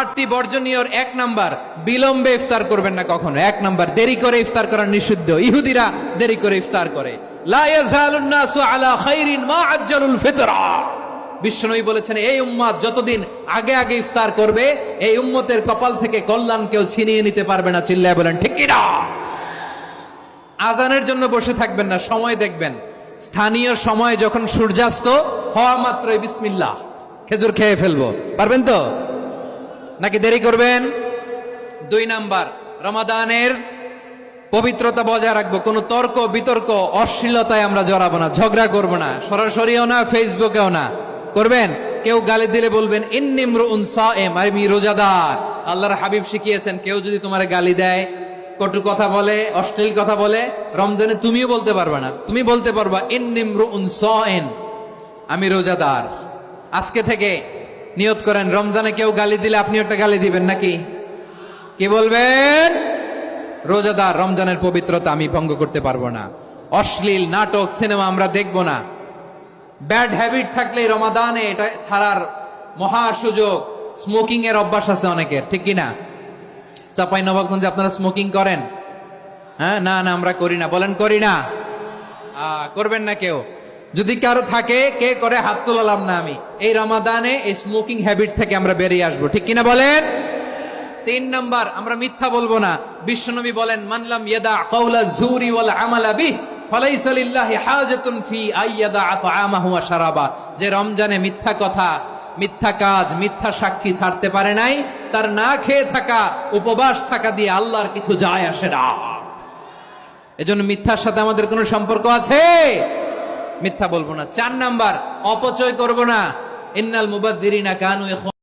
8টি বর্জনীয়র 1 নাম্বার, বিলম্বে ইফতার করবেন না কখনো। 1 নাম্বার, দেরি করে ইফতার করা নিষিদ্ধ। ইহুদিরা দেরি করে ইফতার করে। লা ইয়াজালুন নাসু আলা খাইরিন মা আজ্জালুল ফিতরা। বিশ্বনবী বলেছেন, এই উম্মত যতদিন আগে আগে ইফতার করবে, এই উম্মতের কপাল থেকে কল্যাণ কেউ ছিনিয়ে নিতে পারবে না। চিল্লায় বলেন ঠিক কি না? আজানের জন্য বসে থাকবেন না, সময় দেখবেন। স্থানীয় সময় যখন সূর্যাস্ত হওয়া মাত্রই বিসমিল্লাহ, খেজুর খেয়ে ফেলবো। পারবেন তো নাকি দেরি করবেন? 2 নাম্বার, রমাদানের পবিত্রতা বজায় রাখবো। কোনো তর্ক বিতর্ক অশ্লীলতায় আমরা জড়াবো না, ঝগড়া করবো না, সরাসরিও না, ফেসবুকেও না। করবেন কেউ গালি দিলে বলবেন ইন্নিমরুউন সায়েম, আমি রোজাদার। আল্লাহর হাবিব শিখিয়েছেন, কেউ যদি তোমার গালি দেয়, কটু কথা বলে, অশ্লীল কথা বলে, রমজানে তুমিও বলতে পারবে না। তুমি বলতে পারবা ইন্নিমরুউন সায়েম, আমি রোজাদার। আজকে থেকে নিয়ত করেন, রমজানে কেউ গালি দিলে আপনি একটা গালি দিবেন নাকি? কি বলবেন? রোজাদার, রমজানের পবিত্রতা আমি ভঙ্গ করতে পারবো না। অশ্লীল নাটক সিনেমা আমরা দেখবো না। ব্যাড হ্যাবিট থাকলে রমাদানে এটা ছাড়ার মহা সুযোগ। স্মোকিং এর অভ্যাস আছে অনেকের, ঠিক কিনা? চাঁপাইনবাবগঞ্জে আপনারা স্মোকিং করেন? হ্যাঁ, না না আমরা করি না। বলেন করি না। করবেন না কেউ? যদি কারো থাকে, কে করে হাত তোলালাম না আমি। এই রমাদানে এই স্মোকিং হ্যাবিট থেকে আমরা বেরিয়ে আসবো, ঠিক কিনা বলেন? 3 নাম্বার, আমরা মিথ্যা বলবো না। বিশ্বনবী বলেন, মানলাম ইয়াদা কাওলা যুরি ওয়াল আমালা বিহি ফালাইসা লিল্লাহি হাজাতুন ফি আইয়াদা তাআমাহু ওয়া শারাবা। যে রমজানে মিথ্যা কথা, মিথ্যা কাজ, মিথ্যা সাক্ষী ছাড়তে পারে নাই, তার না খেয়ে থাকা, উপবাস থাকা দিয়ে আল্লাহর কিছু যায় আসে না। এজন্য মিথ্যার সাথে আমাদের কোনো সম্পর্ক আছে? মিথ্যা বলবো না। 4 নাম্বার, অপচয় করব না। ইন্নাল মুবাযযিরিনা কানু